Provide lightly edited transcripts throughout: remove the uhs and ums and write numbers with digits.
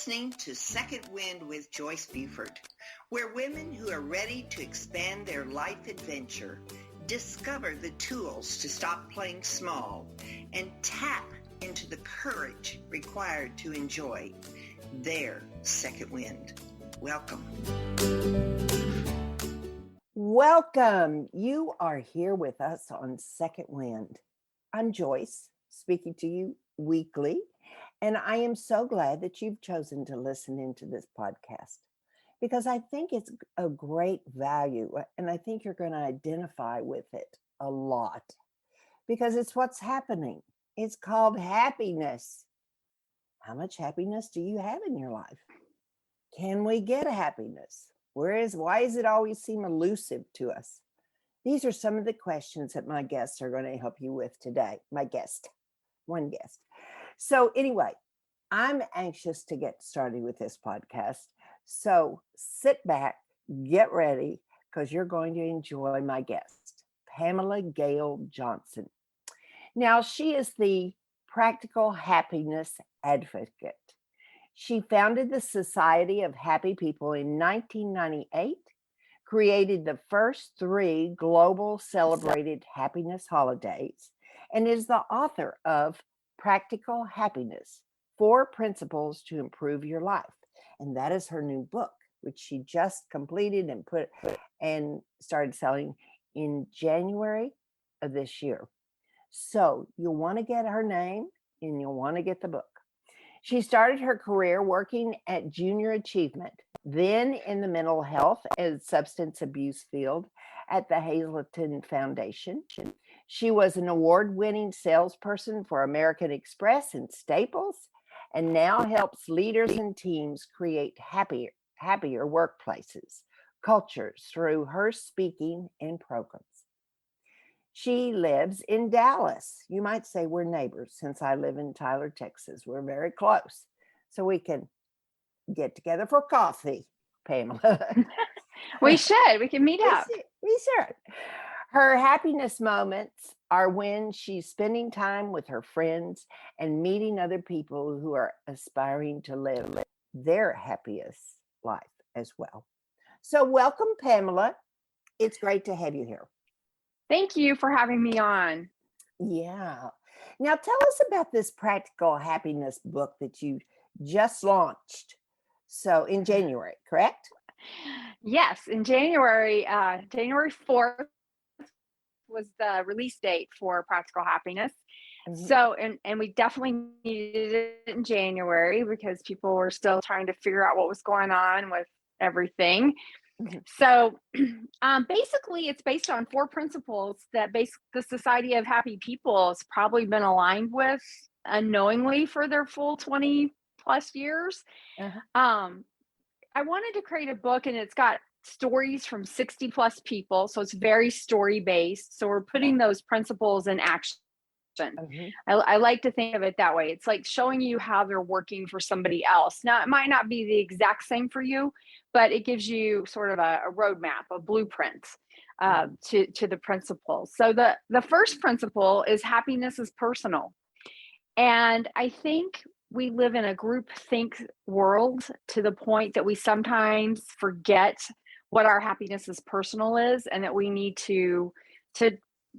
listening to Second Wind with Joyce Buford, where women who are ready to expand their life adventure discover the tools to stop playing small and tap into the courage required to enjoy their second wind. Welcome. Welcome. You are here with us on Second Wind. I'm Joyce, speaking to you weekly, and I am so glad that you've chosen to listen into this podcast because I think it's a great value, and I think you're going to identify with it a lot because it's what's happening. It's called happiness. How much happiness do you have in your life? Can we get a happiness? Why does it always seem elusive to us? These are some of the questions that my guests are going to help you with today. One guest. So anyway, I'm anxious to get started with this podcast. So sit back, get ready, because you're going to enjoy my guest, Pamela Gail Johnson. Now, she is the practical happiness advocate. She founded the Society of Happy People in 1998, created the first 3 global celebrated happiness holidays, and is the author of Practical Happiness, 4 Principles to Improve Your Life. And that is her new book, which she just completed and started selling in January of this year. So you'll want to get her name and you'll want to get the book. She started her career working at Junior Achievement, then in the mental health and substance abuse field at the Hazelden Foundation. She was an award-winning salesperson for American Express and Staples, and now helps leaders and teams create happier workplaces, cultures through her speaking and programs. She lives in Dallas. You might say we're neighbors since I live in Tyler, Texas. We're very close. So we can get together for coffee, Pamela. We can meet up. We should. Her happiness moments are when she's spending time with her friends and meeting other people who are aspiring to live their happiest life as well. So welcome, Pamela. It's great to have you here. Thank you for having me on. Yeah. Now tell us about this Practical Happiness book that you just launched. So in January, correct? Yes, in January 4th was the release date for Practical Happiness. Mm-hmm. So, and we definitely needed it in January because people were still trying to figure out what was going on with everything. Mm-hmm. So basically it's based on 4 principles that the Society of Happy People has probably been aligned with unknowingly for their full 20 plus years. Uh-huh. I wanted to create a book, and it's got stories from 60 plus people. So it's very story based. So we're putting those principles in action. Mm-hmm. I like to think of it that way. It's like showing you how they're working for somebody else. Now, it might not be the exact same for you, but it gives you sort of a roadmap, a blueprint to the principles. So the first principle is happiness is personal. And I think we live in a group think world to the point that we sometimes forget what our happiness is personal is, and that we need to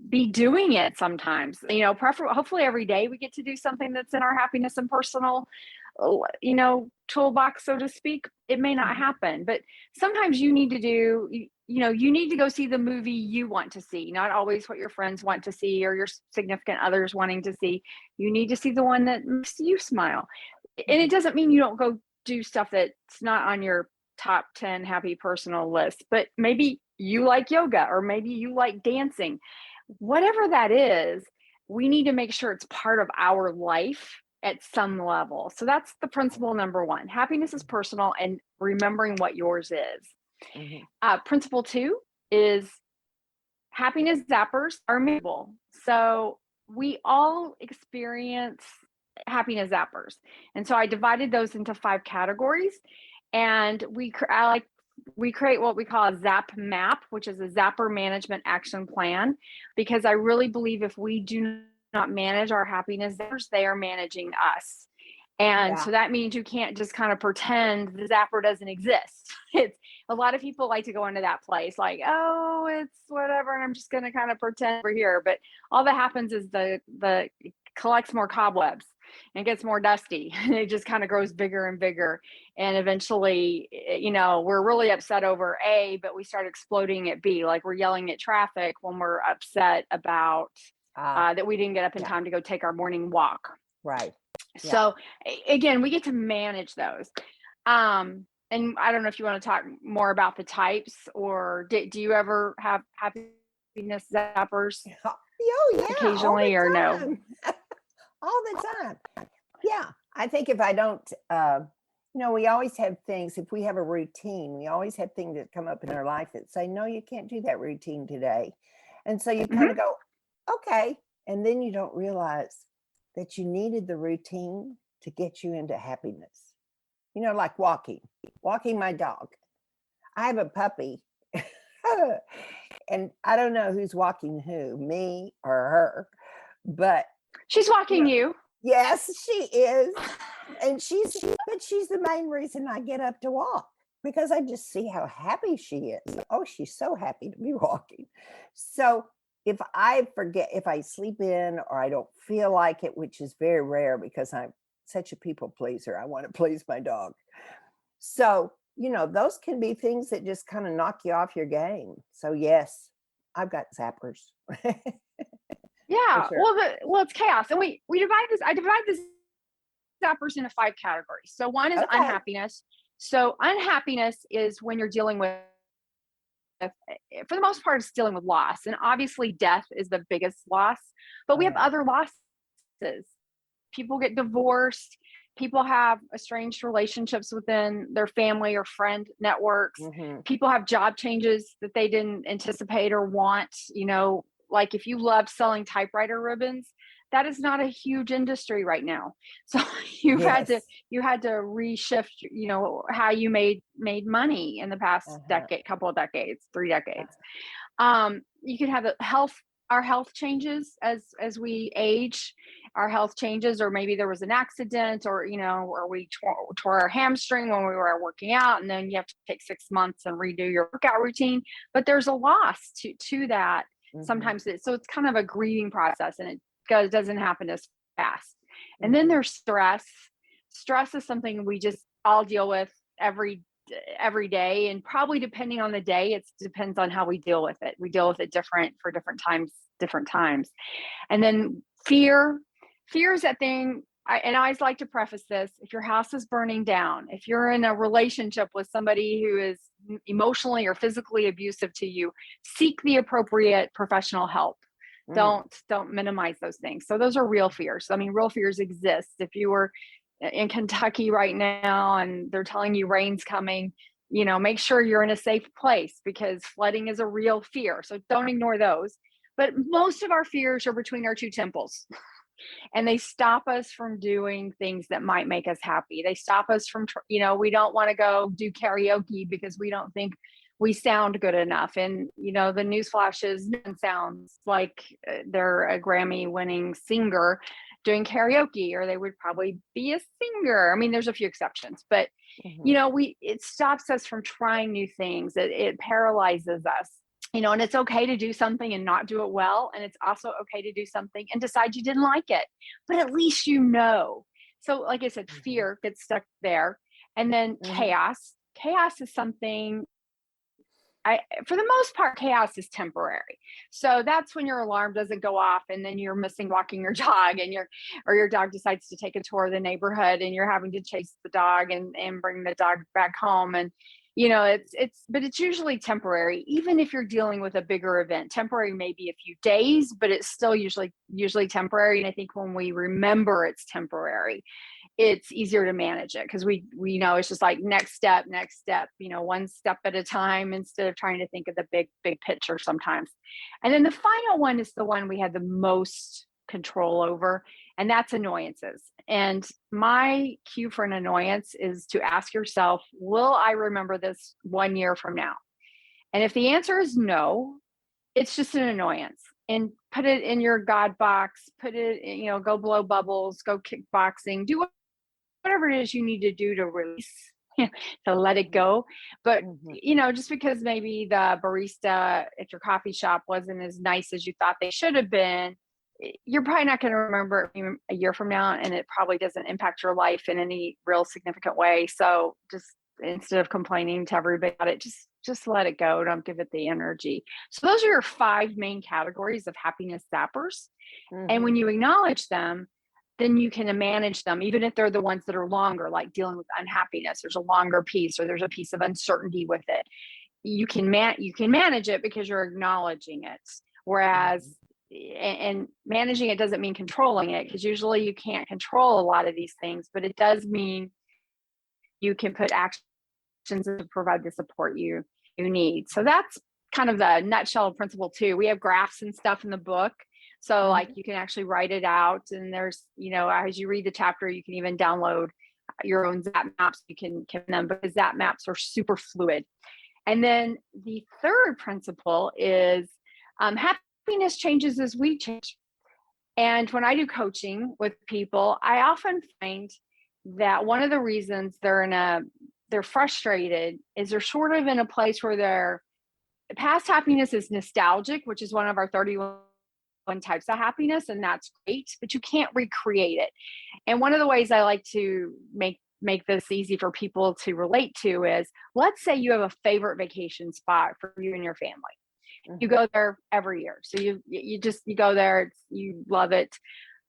be doing it sometimes. Hopefully every day we get to do something that's in our happiness and personal, toolbox, so to speak. It may not happen, but sometimes you need to you need to go see the movie you want to see, not always what your friends want to see or your significant others wanting to see. You need to see the one that makes you smile. And it doesn't mean you don't go do stuff that's not on your top 10 happy personal list, but maybe you like yoga, or maybe you like dancing. Whatever that is, we need to make sure it's part of our life at some level. So that's the principle number 1. Happiness is personal, and remembering what yours is. Mm-hmm. Principle 2 is happiness zappers are measurable. So we all experience happiness zappers. And so I divided those into 5 categories, and we create what we call a ZAP map, which is a Zapper Management Action Plan, because I really believe if we do not manage our happiness zappers, they are managing us. And so that means you can't just kind of pretend the zapper doesn't exist. It's a lot of people like to go into that place like, oh, it's whatever, and I'm just going to kind of pretend we're here. But all that happens is the collects more cobwebs and gets more dusty, and it just kind of grows bigger and bigger. And eventually, we're really upset over A, but we start exploding at B. Like we're yelling at traffic when we're upset about that we didn't get up in time to go take our morning walk. Right. Yeah. So again, we get to manage those. And I don't know if you want to talk more about the types, or do you ever have happiness zappers? Oh, yeah. Occasionally, or no? All the time. Yeah. I think if I don't, we always have things, if we have a routine, we always have things that come up in our life that say, no, you can't do that routine today. And so you kind of go, okay. And then you don't realize that you needed the routine to get you into happiness. Like walking my dog. I have a puppy and I don't know who's walking who, me or her, but she's walking you. Yes, she is. And she's the main reason I get up to walk, because I just see how happy she is. Oh, she's so happy to be walking. So if I forget, if I sleep in or I don't feel like it, which is very rare because I'm such a people pleaser, I want to please my dog. So, those can be things that just kind of knock you off your game. So yes, I've got zappers. Yeah. Sure. Well, it's chaos. And I divide the zappers into 5 categories. So one is unhappiness. So unhappiness is when you're dealing with, for the most part, it's dealing with loss. And obviously death is the biggest loss, but we have other losses. People get divorced. People have estranged relationships within their family or friend networks. People have job changes that they didn't anticipate or want. Like if you love selling typewriter ribbons, that is not a huge industry right now. So you had to reshift, how you made money in the past couple of decades, 3 decades. You could have our health changes as we age. Our health changes, or maybe there was an accident, or we tore our hamstring when we were working out, and then you have to take 6 months and redo your workout routine. But there's a loss to that. Sometimes so it's kind of a grieving process, and it doesn't happen as fast. And then there's stress. Stress is something we just all deal with every day, and probably depending on the day, it depends on how we deal with it. We deal with it different times. And then fear is that thing. I always like to preface this: if your house is burning down, if you're in a relationship with somebody who is emotionally or physically abusive to you, seek the appropriate professional help. Don't minimize those things. So those are real fears. I mean, real fears exist. If you were in Kentucky right now and they're telling you rain's coming, make sure you're in a safe place, because flooding is a real fear. So don't ignore those. But most of our fears are between our 2 temples. And they stop us from doing things that might make us happy. They stop us from, we don't want to go do karaoke because we don't think we sound good enough. And, the newsflash is no one sounds like they're a Grammy winning singer doing karaoke, or they would probably be a singer. I mean, there's a few exceptions, but, it stops us from trying new things. It paralyzes us. And it's okay to do something and not do it well. And it's also okay to do something and decide you didn't like it, but at least So like I said, fear gets stuck there. And then chaos is something, for the most part, chaos is temporary. So that's when your alarm doesn't go off and then you're missing walking your dog, and your dog decides to take a tour of the neighborhood, and you're having to chase the dog and bring the dog back home. And but it's usually temporary. Even if you're dealing with a bigger event, temporary may be a few days, but it's still usually temporary. And I think when we remember it's temporary, it's easier to manage it, because we know it's just like next step, one step at a time, instead of trying to think of the big picture sometimes. And then the final one is the one we had the most control over, and that's annoyances. And my cue for an annoyance is to ask yourself, will I remember this 1 year from now? And if the answer is no, it's just an annoyance. And put it in your God box, put it, go blow bubbles, go kickboxing, do whatever it is you need to do to release, to let it go. But, just because maybe the barista at your coffee shop wasn't as nice as you thought they should have been, you're probably not going to remember it a year from now, and it probably doesn't impact your life in any real significant way. So just instead of complaining to everybody about it, just let it go. Don't give it the energy. So those are your 5 main categories of happiness zappers. And when you acknowledge them, then you can manage them, even if they're the ones that are longer, like dealing with unhappiness. There's a longer piece, or there's a piece of uncertainty with it. You can manage it because you're acknowledging it. Whereas, and managing it doesn't mean controlling it, because usually you can't control a lot of these things, but it does mean you can put actions to provide the support you need. So that's kind of the nutshell of principle 2. We have graphs and stuff in the book. So like you can actually write it out, and there's, as you read the chapter, you can even download your own Zap maps. You can them, because Zap maps are super fluid. And then the 3rd principle is happiness changes as we change. And when I do coaching with people, I often find that one of the reasons they're frustrated is they're sort of in a place where their past happiness is nostalgic, which is one of our 31 types of happiness, and that's great, but you can't recreate it. And one of the ways I like to make this easy for people to relate to is, let's say you have a favorite vacation spot for you and your family. You go there every year. So you go there, you love it.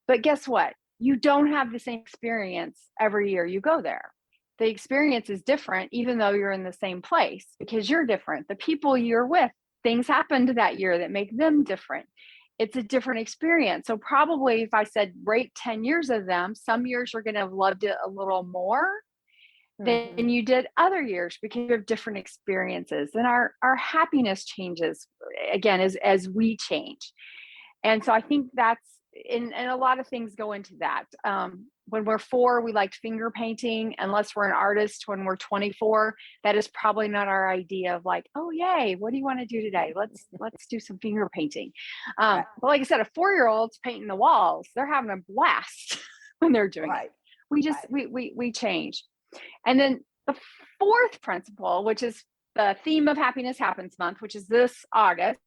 But guess what? You don't have the same experience every year you go there. The experience is different, even though you're in the same place, because you're different. The people you're with, things happened that year that make them different. It's a different experience. So probably if I said rate 10 years of them, some years you're going to have loved it a little more than you did other years, because you have different experiences. And our happiness changes, again, as we change. And so I think that's, and a lot of things go into that. When we're 4, we liked finger painting. Unless we're an artist when we're 24, that is probably not our idea of like, oh, yay, what do you want to do today? Let's do some finger painting. But like I said, a 4-year-old's painting the walls. They're having a blast when they're doing it. We change. And then the 4th principle, which is the theme of Happiness Happens Month, which is this August,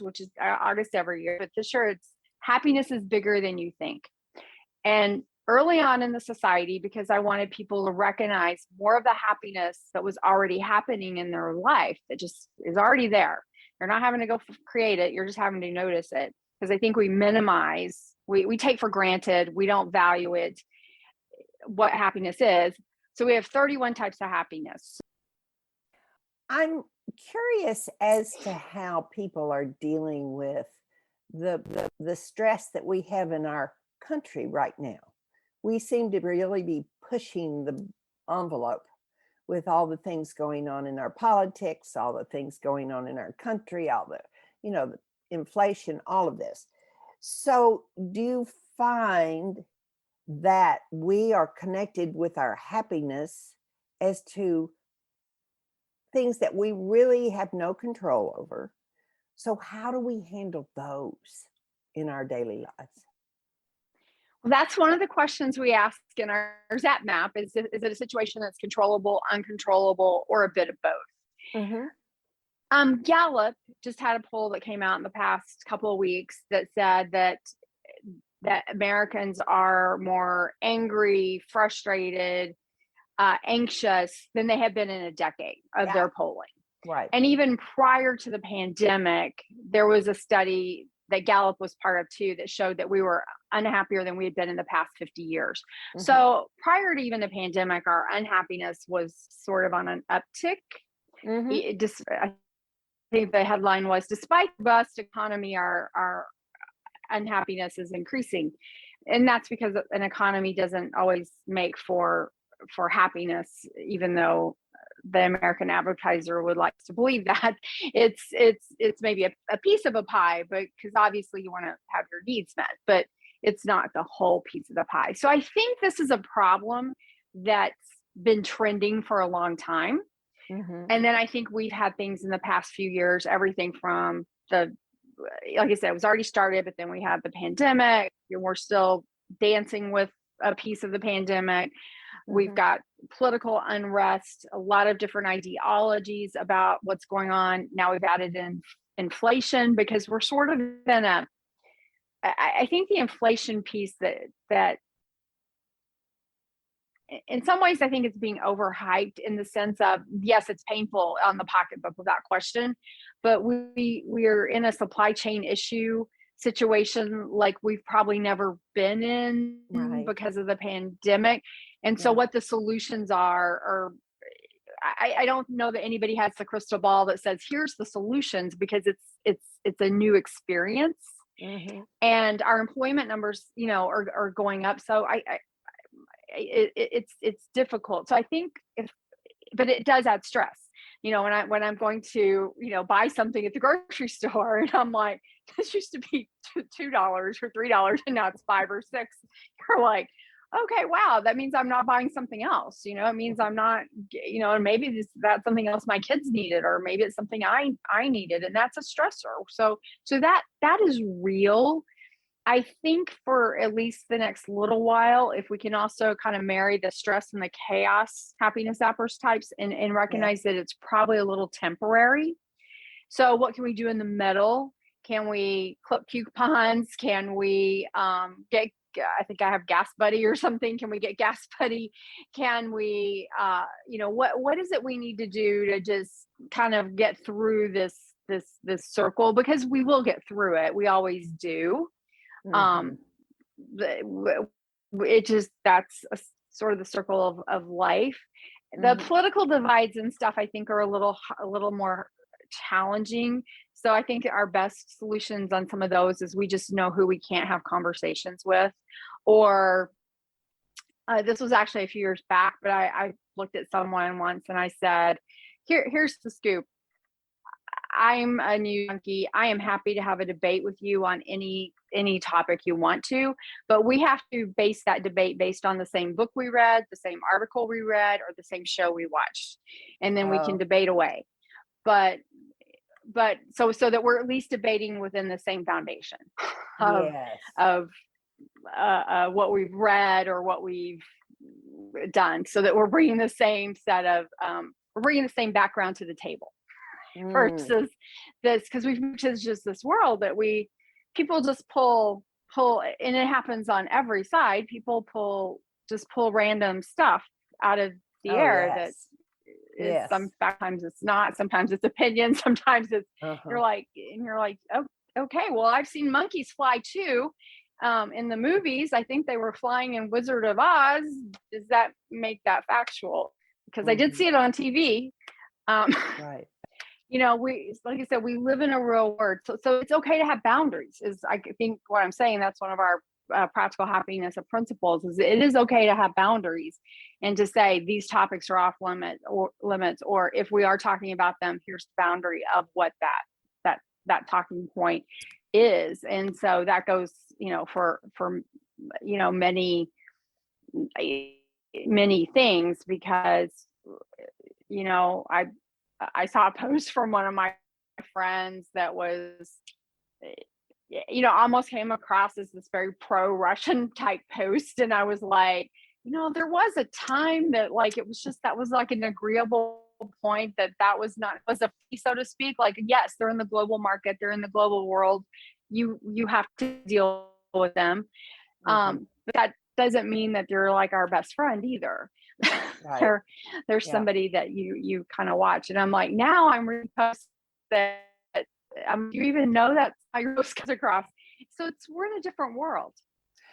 which is August every year. But this year it's happiness is bigger than you think. And early on in the society, because I wanted people to recognize more of the happiness that was already happening in their life, that just is already there. You're not having to go create it. You're just having to notice it. Because I think we minimize, we take for granted, we don't value it, what happiness is. So we have 31 types of happiness. I'm curious as to how people are dealing with the stress that we have in our country right now. We seem to really be pushing the envelope with all the things going on in our politics, all the things going on in our country, all the, the inflation, all of this. So do you find that we are connected with our happiness as to things that we really have no control over? So how do we handle those in our daily lives? Well, that's one of the questions we ask in our Zap map. Is it a situation that's controllable, uncontrollable, or a bit of both? Gallup just had a poll that came out in the past couple of weeks that said that Americans are more angry, frustrated, anxious than they have been in a decade of their polling. Right. And even prior to the pandemic, there was a study that Gallup was part of too that showed that we were unhappier than we had been in the past 50 years. So prior to even the pandemic, our unhappiness was sort of on an uptick. I think the headline was, despite the robust economy, our unhappiness is increasing. And that's because an economy doesn't always make for happiness, even though the American advertiser would like to believe that it's maybe a piece of a pie, but because obviously you want to have your needs met, but it's not the whole piece of the pie. So I think this is a problem that's been trending for a long time. And then I think we've had things in the past few years, everything from like I said, it was already started, but then we had the pandemic. We're still dancing with a piece of the pandemic. We've got political unrest, a lot of different ideologies about what's going on. Now we've added in inflation, because we're sort of in I think the inflation piece that in some ways I think it's being overhyped, in the sense of, yes, it's painful on the pocketbook without question, but we're in a supply chain issue situation like we've probably never been in, Right. because of the pandemic. And so Yeah. what the solutions are, I don't know that anybody has the crystal ball that says here's the solutions, because it's a new experience. And our employment numbers, are going up. So it's difficult. So I think but it does add stress. When I'm going to, buy something at the grocery store, and I'm like, this used to be $2 or $3, and now it's $5 or $6. You're like, okay, wow, that means I'm not buying something else. It means I'm not, and maybe that's something else my kids needed, or maybe it's something I needed, and that's a stressor. So that is real. I think for at least the next little while, if we can also kind of marry the stress and the chaos happiness appers types, and recognize that it's probably a little temporary. So what can we do in the middle? Can we clip coupons? Can we get, I think I have Gas Buddy or something. Can we get Gas Buddy? Can we, what is it we need to do to just kind of get through this circle? Because we will get through it. We always do. It just, that's sort of the circle of life. The political divides and stuff, I think, are a little more challenging. So I think our best solutions on some of those is we just know who we can't have conversations with. Or this was actually a few years back, but I looked at someone once and I said, here's the scoop. I'm a news junkie. I am happy to have a debate with you on any topic you want to, but we have to base that debate based on the same book we read, the same article we read, or the same show we watched, and then we can debate away. But so that we're at least debating within the same foundation of what we've read or what we've done, so that we're bringing the same set of we're bringing the same background to the table. Versus this, because we've moved to just this world that people just pull, and it happens on every side. People pull random stuff out of the air that is sometimes it's not, sometimes it's opinion, sometimes it's you're like, oh, okay, well, I've seen monkeys fly too. In the movies, I think they were flying in Wizard of Oz. Does that make that factual? Because I did see it on TV. Right. Like I said, we live in a real world. So it's okay to have boundaries, is I think what I'm saying. That's one of our practical happiness principles, is it is okay to have boundaries and to say these topics are off limits, or if we are talking about them, here's the boundary of what that talking point is. And so that goes, for many things, because, I saw a post from one of my friends that was, almost came across as this very pro-Russian type post. And I was like, there was a time that it was just, that was like an agreeable point, that was a fee, so to speak. Like, yes, they're in the global market, they're in the global world. You have to deal with them. But that doesn't mean that they're like our best friend either. Right. They're somebody that you kind of watch, and I'm like, now I'm really post that you even know that's how your post comes across. So we're in a different world.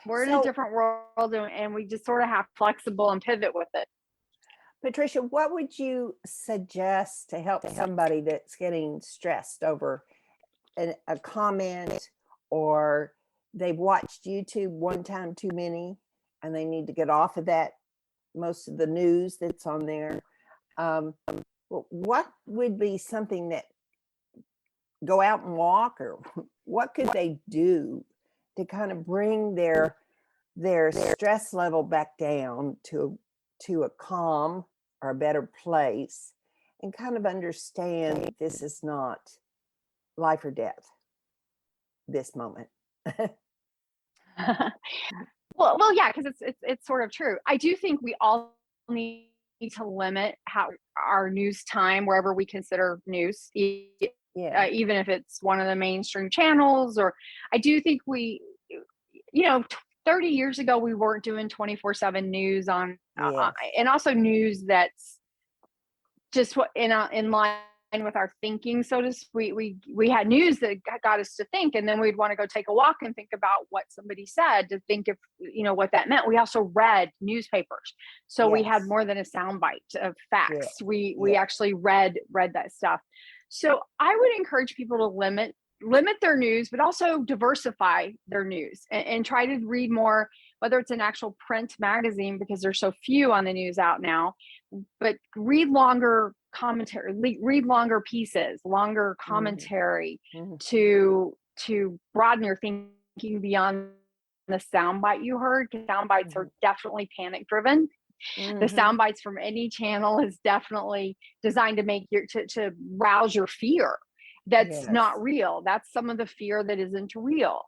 In a different world, and we just sort of have flexible and pivot with it. Patricia, what would you suggest to help somebody that's getting stressed over a comment, or they've watched YouTube one time too many and they need to get off of that, most of the news that's on there? What would be something that, go out and walk, or what could they do to kind of bring their stress level back down to a calm or a better place, and kind of understand this is not life or death this moment? Well, yeah, because it's sort of true. I do think we all need to limit our news time wherever we consider news, even if it's one of the mainstream channels. Or I do think 30 years ago, we weren't doing 24/7 news on, and also news that's just in line with our thinking. So to speak, we had news that got us to think, and then we'd want to go take a walk and think about what somebody said to think if what that meant. We also read newspapers, so we had more than a soundbite of facts. We actually read that stuff. So I would encourage people to limit their news, but also diversify their news and try to read more, whether it's an actual print magazine, because there's so few on the news out now, but read longer commentary, read longer pieces, longer commentary to broaden your thinking beyond the soundbite you heard. Soundbites are definitely panic driven. The sound bites from any channel is definitely designed to make to rouse your fear. That's not real. That's some of the fear that isn't real.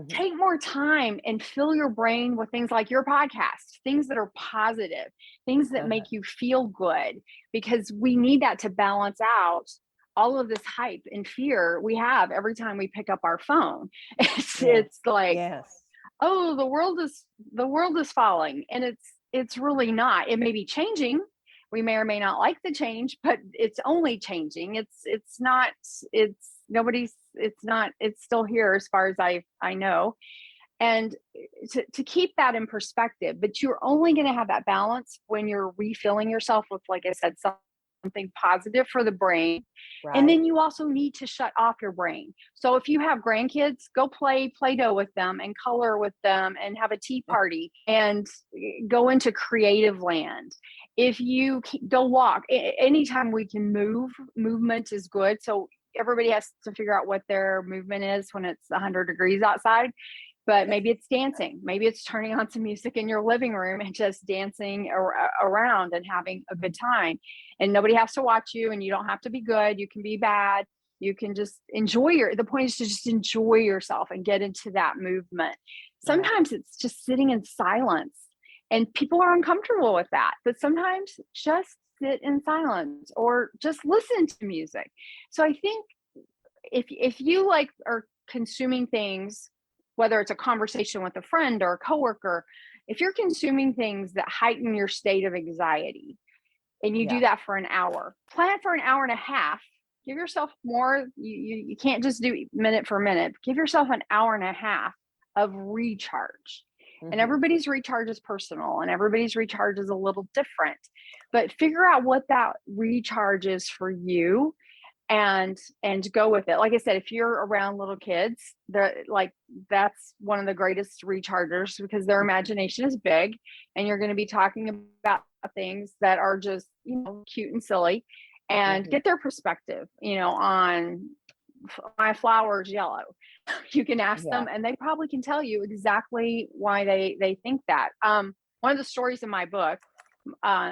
Take more time and fill your brain with things like your podcast, things that are positive, things that make you feel good, because we need that to balance out all of this hype and fear we have every time we pick up our phone. It's like, oh, the world is falling, and it's really not. It may be changing. We may or may not like the change, but it's only changing. It's still here as far as I know. And to keep that in perspective, but you're only going to have that balance when you're refilling yourself with, like I said, something positive for the brain. And then you also need to shut off your brain. So if you have grandkids, go play Play-Doh with them and color with them and have a tea party and go into creative land. If you go walk, anytime we can move, movement is good. So everybody has to figure out what their movement is when it's 100 degrees outside. But maybe it's dancing. Maybe it's turning on some music in your living room and just dancing around and having a good time. And nobody has to watch you, and you don't have to be good. You can be bad. You can just enjoy the point is to just enjoy yourself and get into that movement. Sometimes it's just sitting in silence, and people are uncomfortable with that. But sometimes just sit in silence or just listen to music. So I think if you are consuming things, whether it's a conversation with a friend or a coworker, if you're consuming things that heighten your state of anxiety, and you do that for an hour, plan for an hour and a half, give yourself more. You can't just do minute for minute. Give yourself an hour and a half of recharge. And everybody's recharge is personal, and everybody's recharge is a little different, but figure out what that recharge is for you and go with it. Like I said, if you're around little kids, that's one of the greatest rechargers, because their imagination is big, and you're going to be talking about things that are just, cute and silly, and get their perspective, on my flower's yellow. You can ask them, and they probably can tell you exactly why they think that. One of the stories in my book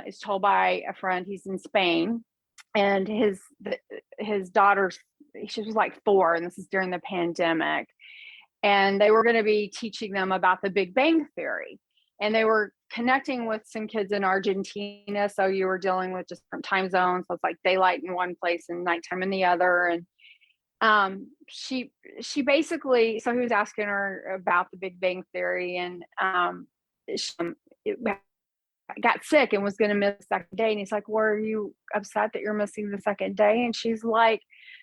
is told by a friend. He's in Spain, and his daughter, she was like 4, and this is during the pandemic, and they were going to be teaching them about the Big Bang Theory, and they were connecting with some kids in Argentina. So you were dealing with just different time zones. So it's like daylight in one place and nighttime in the other. And she basically, so he was asking her about the Big Bang Theory, and she got sick and was going to miss the second day. And he's like, well, are you upset that you're missing the second day? And she's like,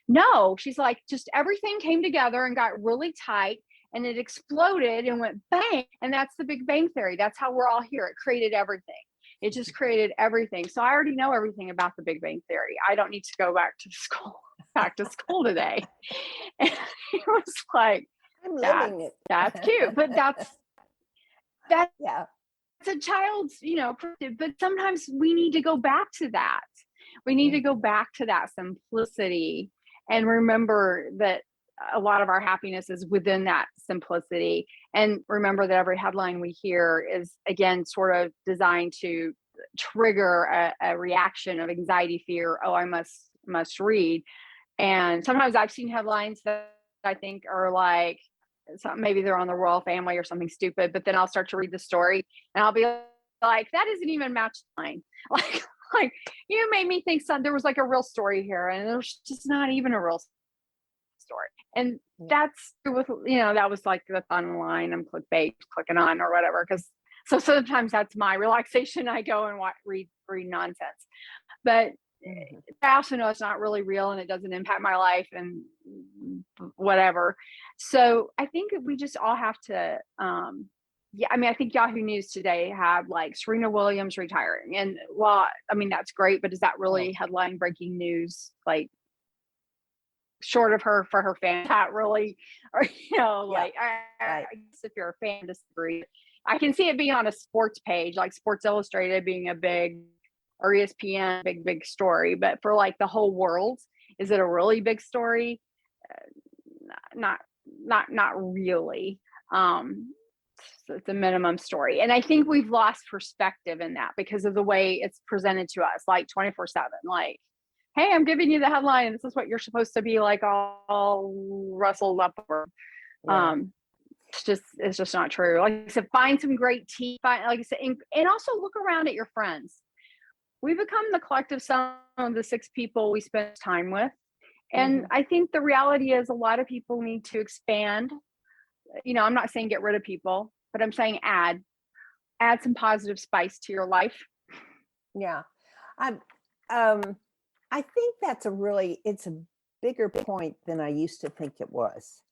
no. She's like, just everything came together and got really tight, and it exploded and went bang. And that's the Big Bang Theory. That's how we're all here. It created everything. It just created everything. So I already know everything about the Big Bang Theory. I don't need to go back to school today. And he was like, I'm living it. That's cute. But that's it's a child's, but sometimes we need to go back to that. We need to go back to that simplicity and remember that a lot of our happiness is within that simplicity. And remember that every headline we hear is, again, sort of designed to trigger a reaction of anxiety, fear. Oh, I must read. And sometimes I've seen headlines that I think are like, maybe they're on the royal family or something stupid, but then I'll start to read the story and I'll be like, that isn't even matched mine. Like you made me think there was like a real story here, and there's just not even a real story. And that's with, that was like the online, I'm clicking on or whatever. So sometimes that's my relaxation. I go and read nonsense, but I also know it's not really real and it doesn't impact my life and whatever. So I think we just all have to, I think Yahoo News today had like Serena Williams retiring, and that's great, but is that really headline breaking news? Like, short of her for her fans, not really, or I guess if you're a fan, disagree. I can see it being on a sports page, like Sports Illustrated being a big, or ESPN, big story, but for like the whole world, is it a really big story? Not really. So it's a minimum story. And I think we've lost perspective in that because of the way it's presented to us, like 24/7, like, hey, I'm giving you the headline, and this is what you're supposed to be like all rustled up over. It's just not true. Like I said, find some great tea, like I said, and also look around at your friends. We become the collective sum of the 6 people we spend time with. And I think the reality is a lot of people need to expand. I'm not saying get rid of people, but I'm saying add some positive spice to your life. Yeah. I think it's a bigger point than I used to think it was.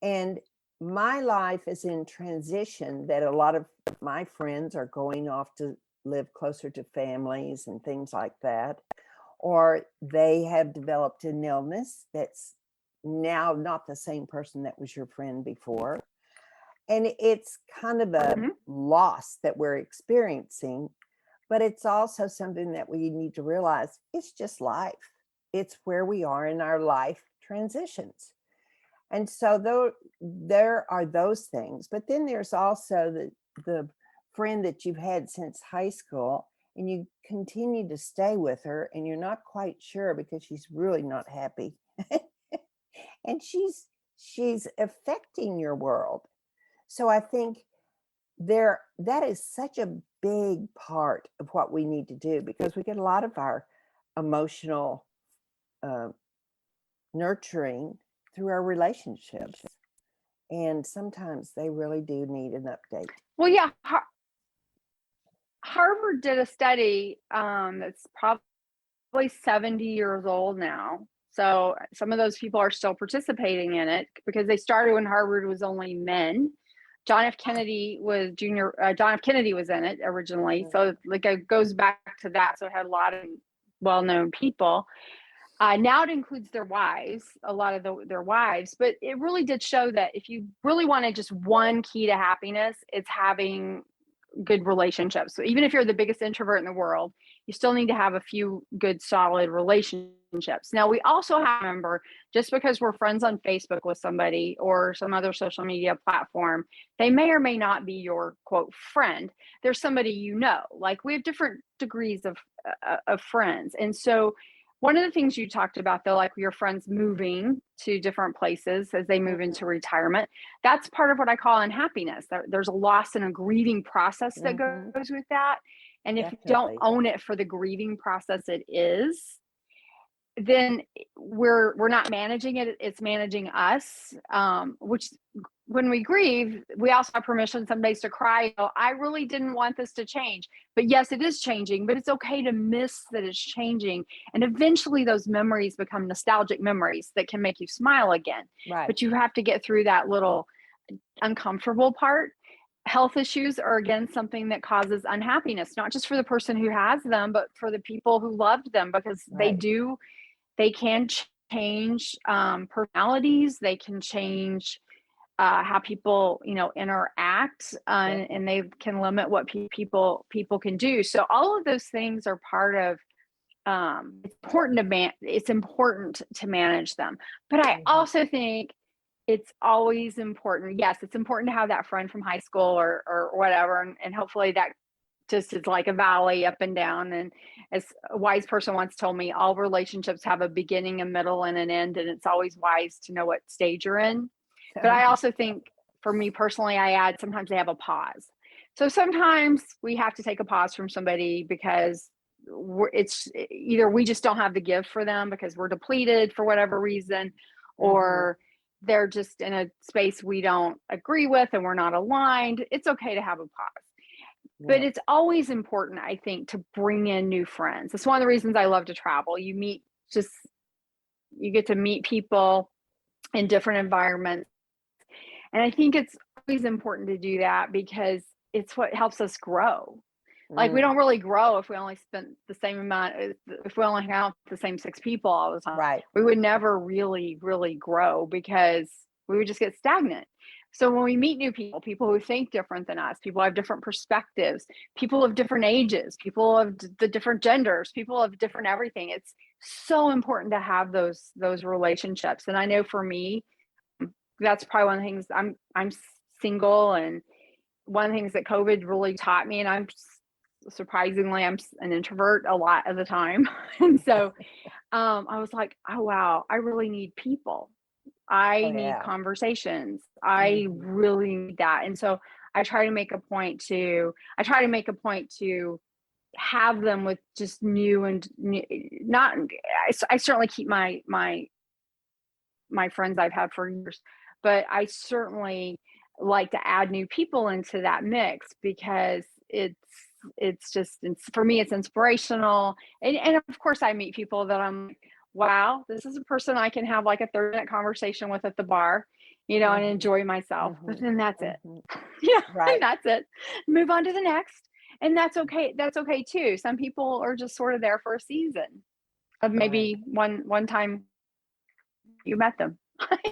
And my life is in transition, that a lot of my friends are going off to live closer to families and things like that, or they have developed an illness that's now not the same person that was your friend before. And it's kind of a loss that we're experiencing, but it's also something that we need to realize it's just life. It's where we are in our life transitions. And so there are those things, but then there's also the friend that you've had since high school, and you continue to stay with her, and you're not quite sure because she's really not happy. And she's affecting your world. So I think that is such a big part of what we need to do, because we get a lot of our emotional nurturing through our relationships. And sometimes they really do need an update. Well, yeah. Harvard did a study that's probably 70 years old now. So some of those people are still participating in it because they started when Harvard was only men. John F. Kennedy was in it originally. So like it goes back to that. So it had a lot of well-known people. Now it includes their wives, a lot of their wives, but it really did show that if you really wanted just one key to happiness, it's having good relationships. So even if you're the biggest introvert in the world, you still need to have a few good, solid relationships. Now, we also have to remember, just because we're friends on Facebook with somebody or some other social media platform, they may or may not be your quote friend. There's somebody, like we have different degrees of friends. And so one of the things you talked about, though, like your friends moving to different places as they move into retirement, that's part of what I call unhappiness. There's a loss and a grieving process that goes with that. And if you don't own it for the grieving process it is, then we're not managing it. It's managing us, which when we grieve, we also have permission some days to cry. I really didn't want this to change, but yes, it is changing, but it's okay to miss that it's changing. And eventually those memories become nostalgic memories that can make you smile again. Right. But you have to get through that little uncomfortable part. Health issues are, again, something that causes unhappiness, not just for the person who has them, but for the people who loved them, because they can change personalities. They can change how people, interact, and they can limit what people can do. So all of those things are part of. It's important to manage them, but I also think it's always important. Yes, it's important to have that friend from high school or whatever, and hopefully that just is like a valley up and down. And as a wise person once told me, all relationships have a beginning, a middle, and an end, and it's always wise to know what stage you're in. But I also think, for me personally, I add sometimes they have a pause. So sometimes we have to take a pause from somebody because it's either we just don't have the gift for them because we're depleted for whatever reason, or they're just in a space we don't agree with and we're not aligned. It's okay to have a pause. But it's always important, I think, to bring in new friends. It's one of the reasons I love to travel. You get to meet people in different environments. And I think it's always important to do that because it's what helps us grow. Like we don't really grow if we only spend the same amount, if we only hang out with the same 6 people all the time. Right. We would never really, really grow because we would just get stagnant. So when we meet new people, people who think different than us, people have different perspectives, people of different ages, people of the different genders, people of different everything, it's so important to have those relationships. And I know for me, that's probably one of the things. I'm single, and one of the things that COVID really taught me, and I'm an introvert a lot of the time. And so I was like, oh wow, I really need people. I need conversations. I really need that. And so I try to make a point to have them with just new and not, I certainly keep my friends I've had for years, but I certainly like to add new people into that mix because for me, it's inspirational. And of course I meet people that I'm like, wow, this is a person I can have like a 30-minute conversation with at the bar, and enjoy myself. But then that's it. Right. And that's it. Move on to the next. And that's okay. That's okay too. Some people are just sort of there for a season of maybe one time you met them.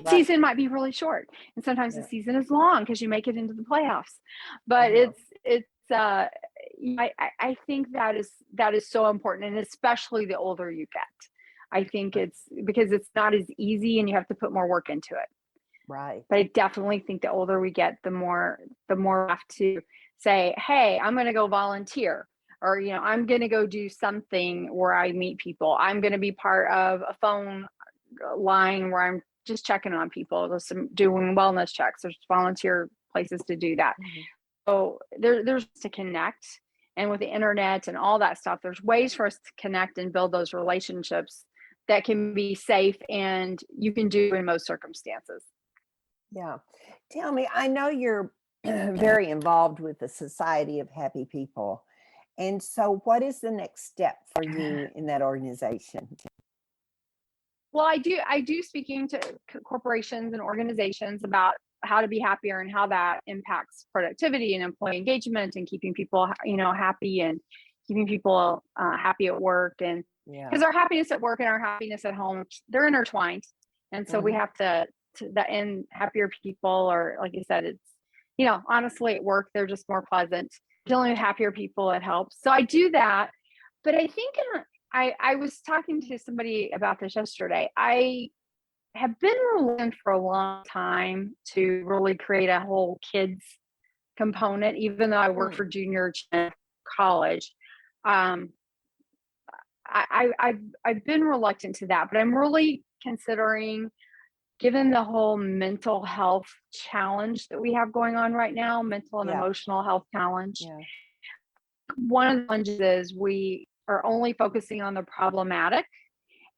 Season might be really short, and sometimes the season is long because you make it into the playoffs. But I think that is so important, and especially the older you get. I think it's because it's not as easy and you have to put more work into it. Right. But I definitely think the older we get, the more I have to say, hey, I'm going to go volunteer, or, I'm going to go do something where I meet people. I'm going to be part of a phone line where I'm just checking on people, just doing wellness checks. There's volunteer places to do that. So there's to connect. And with the internet and all that stuff, there's ways for us to connect and build those relationships that can be safe and you can do in most circumstances. Yeah. Tell me, I know you're very involved with the Society of Happy People. And so what is the next step for you in that organization? Well, I do speaking to corporations and organizations about how to be happier and how that impacts productivity and employee engagement and keeping people, happy and keeping people happy at work. And because our happiness at work and our happiness at home, they're intertwined. And so we have to and happier people, or like you said, it's, honestly at work, they're just more pleasant. Dealing with happier people, it helps. So I do that. But I think I was talking to somebody about this yesterday. I have been reluctant for a long time to really create a whole kids component, even though I work for junior college. I've been reluctant to that, but I'm really considering, given the whole mental health challenge that we have going on right now, mental and emotional health challenge. One of the challenges is we are only focusing on the problematic,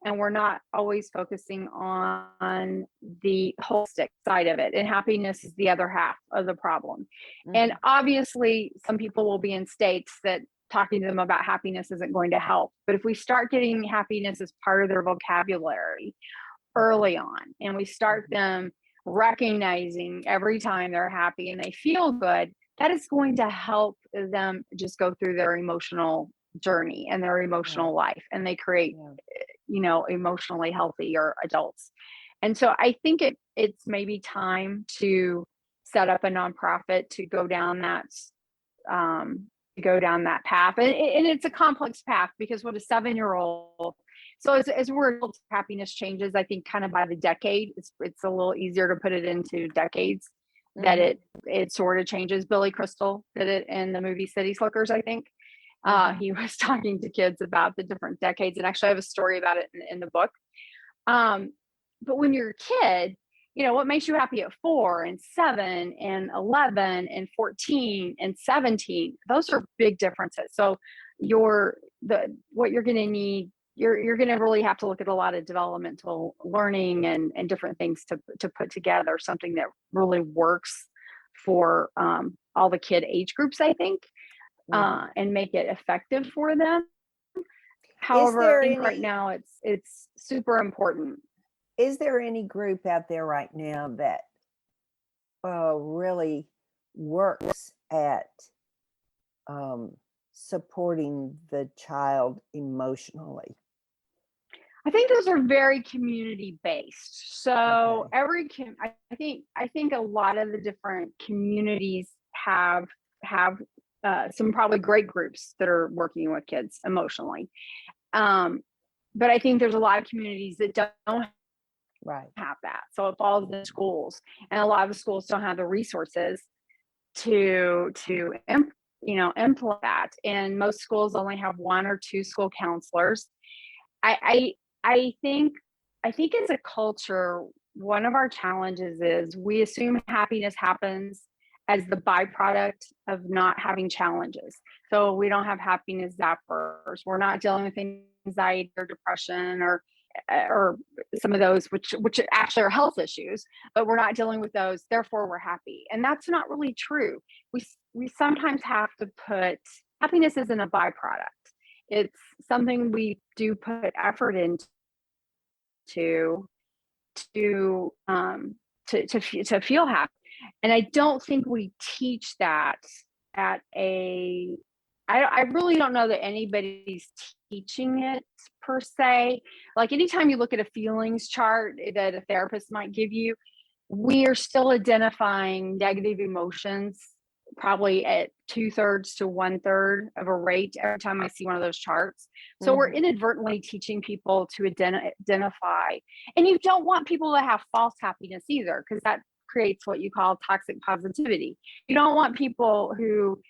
and we're not always focusing on the holistic side of it. And happiness is the other half of the problem. And obviously, some people will be in states that talking to them about happiness isn't going to help. But if we start getting happiness as part of their vocabulary early on, and we start them recognizing every time they're happy and they feel good, that is going to help them just go through their emotional journey and their emotional life, and they create emotionally healthier adults. And so I think it's maybe time to set up a nonprofit to go down that path. And it's a complex path, because with a 7-year-old, so as we're adults, happiness changes, I think, kind of by the decade. It's a little easier to put it into decades that it sort of changes. Billy Crystal did it in the movie City Slickers, I think. He was talking to kids about the different decades, and actually I have a story about it in the book. But when you're a kid, what makes you happy at 4 and 7 and 11 and 14 and 17? Those are big differences. So what you're going to need, you're going to really have to look at a lot of developmental learning and different things to put together something that really works for all the kid age groups, I think, and make it effective for them. However, I think right now it's super important. Is there any group out there right now that really works at supporting the child emotionally? I think those are very community based. So I think a lot of the different communities have some probably great groups that are working with kids emotionally. But I think there's a lot of communities that don't have that. So it falls in schools, and a lot of the schools don't have the resources to implement that. And most schools only have 1 or 2 school counselors. I think as a culture, one of our challenges is we assume happiness happens as the byproduct of not having challenges. So we don't have happiness zappers. We're not dealing with anxiety or depression or some of those which actually are health issues, but we're not dealing with those. Therefore, we're happy, and that's not really true. We sometimes have to put happiness isn't a byproduct. It's something we do put effort into to feel happy. And I don't think we teach that at I really don't know that anybody's teaching it per se. Like anytime you look at a feelings chart that a therapist might give you, we are still identifying negative emotions probably at 2/3 to 1/3 of a rate every time I see one of those charts. So we're inadvertently teaching people to identify, and you don't want people to have false happiness either, because that creates what you call toxic positivity. You don't want people who,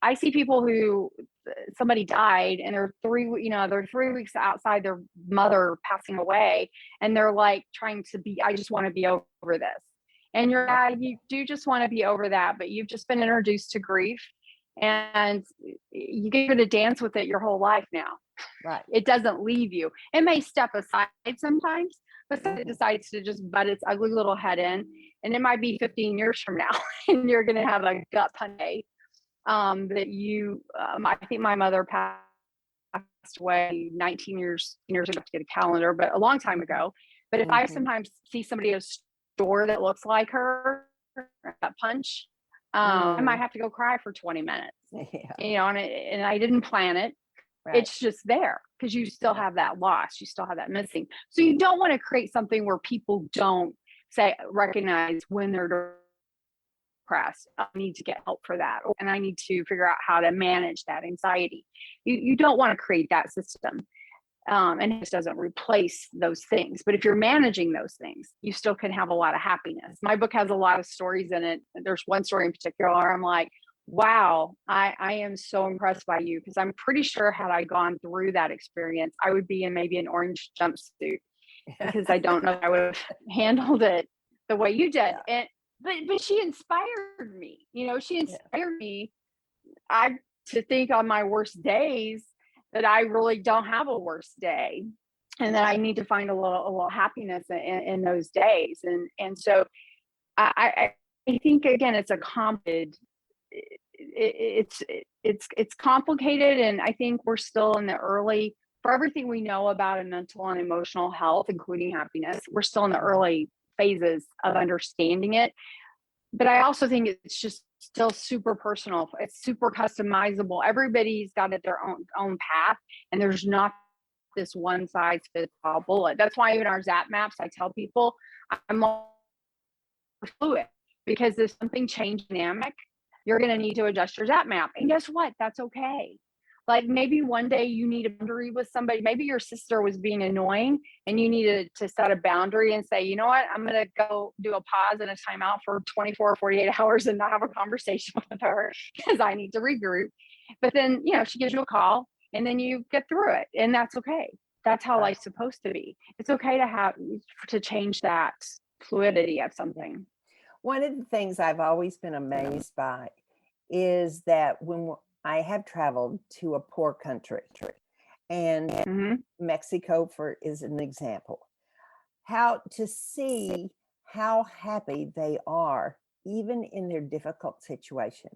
I see people who somebody died and they're 3 weeks outside their mother passing away, and they're like trying to be, I just want to be over this. And you do just want to be over that, but you've just been introduced to grief, and you get to dance with it your whole life now. Right. It doesn't leave you. It may step aside sometimes, but it decides to just butt its ugly little head in, and it might be 15 years from now, and you're going to have a gut punch that you. I think my mother passed away 19 years ago, to get a calendar, but a long time ago. But if I sometimes see somebody at a store that looks like her, that punch, I might have to go cry for 20 minutes. Yeah. And I didn't plan it. Right. It's just there because you still have that loss. You still have that missing. So you don't want to create something where people don't recognize when they're depressed. I need to get help for that. And I need to figure out how to manage that anxiety. You don't want to create that system. And it just doesn't replace those things. But if you're managing those things, you still can have a lot of happiness. My book has a lot of stories in it. There's one story in particular I'm like, wow, I am so impressed by you, because I'm pretty sure had I gone through that experience, I would be in maybe an orange jumpsuit, because I don't know if I would have handled it the way you did. And but she inspired me. She inspired me to think on my worst days that I really don't have a worst day, and that I need to find a little happiness in those days. And so I think, again, it's a complicated. It's complicated, and I think we're still in the early, for everything we know about mental and emotional health, including happiness, we're still in the early phases of understanding it. But I also think it's just still super personal. It's super customizable. Everybody's got their own path, and there's not this one size fits all bullet. That's why even our ZAP maps, I tell people I'm more fluid, because if something changes dynamic, you're going to need to adjust your ZAP map. And guess what? That's okay. Like maybe one day you need a boundary with somebody. Maybe your sister was being annoying and you needed to set a boundary and say, you know what, I'm going to go do a pause and a timeout for 24 or 48 hours and not have a conversation with her because I need to regroup. But then, she gives you a call and then you get through it, and that's okay. That's how life's supposed to be. It's okay to change that fluidity of something. One of the things I've always been amazed by is that when I have traveled to a poor country, and Mm-hmm. Mexico is an example, how to see how happy they are, even in their difficult situation.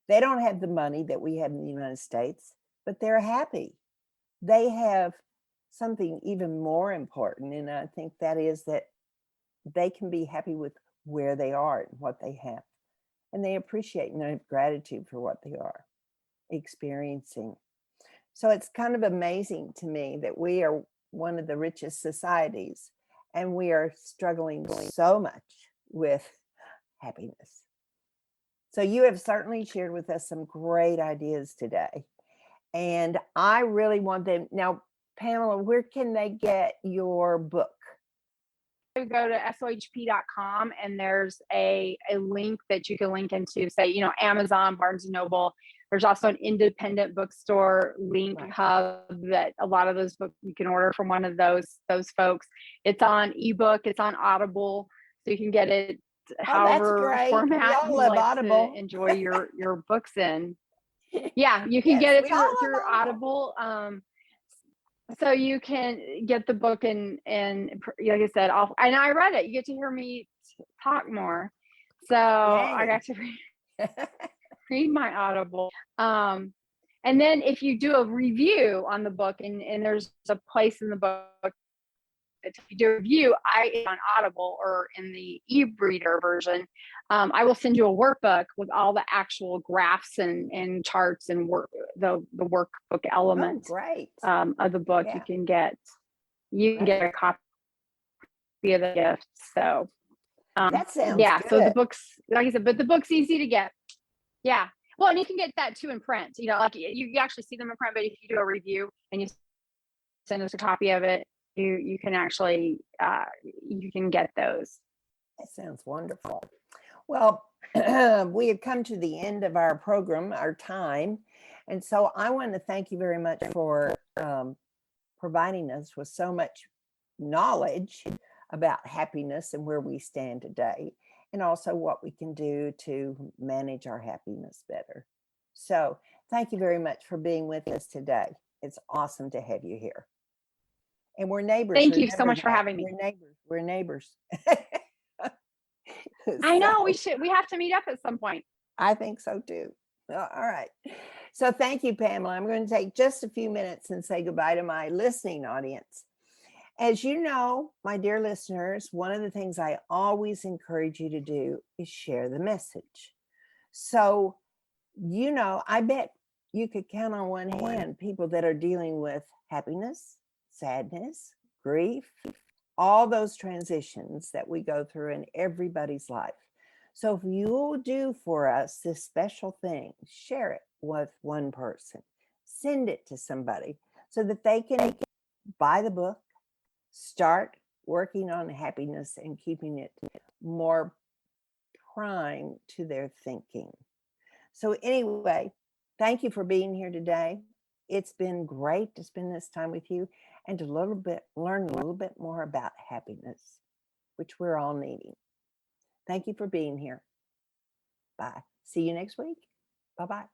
They don't have the money that we have in the United States, but they're happy. They have something even more important, and I think that is that they can be happy with where they are and what they have. And they appreciate and have gratitude for what they are experiencing. So it's kind of amazing to me that we are one of the richest societies and we are struggling so much with happiness. So you have certainly shared with us some great ideas today. And I really want them. Now, Pamela, where can they get your book? You go to sohp.com and there's a link that you can link into, say, Amazon, Barnes and Noble. There's also an independent bookstore link hub that a lot of those books you can order from one of those folks. It's on ebook, it's on Audible, so you can get it however format you like Audible to enjoy your books in. Yeah, you can get it through Audible. So you can get the book and like I said, and I read it. You get to hear me talk more. So I got to read my Audible. And then if you do a review on the book, and there's a place in the book that if you do a review, on Audible or in the e-reader version, I will send you a workbook with all the actual graphs and charts and the workbook elements of the book. Yeah. You can get a copy of the gift. So that sounds good. So the book's, like I said, but the book's easy to get. Yeah. Well, and you can get that too in print. Like you actually see them in print, but if you do a review and you send us a copy of it, you can actually you can get those. That sounds wonderful. Well, we have come to the end of our program, our time, and so I want to thank you very much for providing us with so much knowledge about happiness and where we stand today, and also what we can do to manage our happiness better. So thank you very much for being with us today. It's awesome to have you here. And we're neighbors. Thank you so much for having me. We're neighbors. I know we have to meet up at some point. I think so too. All right. So thank you, Pamela. I'm going to take just a few minutes and say goodbye to my listening audience. As you know, my dear listeners, one of the things I always encourage you to do is share the message. So, I bet you could count on one hand people that are dealing with happiness, sadness, grief, all those transitions that we go through in everybody's life. So if you'll do for us this special thing, share it with one person, send it to somebody so that they can buy the book, start working on happiness and keeping it more prime to their thinking. So anyway, thank you for being here today. It's been great to spend this time with you and to learn a little bit more about happiness, which we're all needing. Thank you for being here. Bye. See you next week. Bye-bye.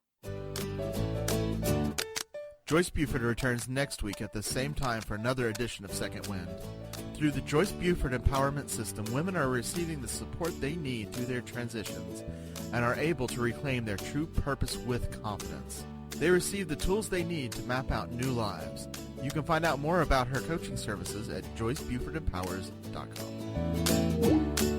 Joyce Buford returns next week at the same time for another edition of Second Wind. Through the Joyce Buford Empowerment System, women are receiving the support they need through their transitions and are able to reclaim their true purpose with confidence. They receive the tools they need to map out new lives. You can find out more about her coaching services at joycebufordempowers.com.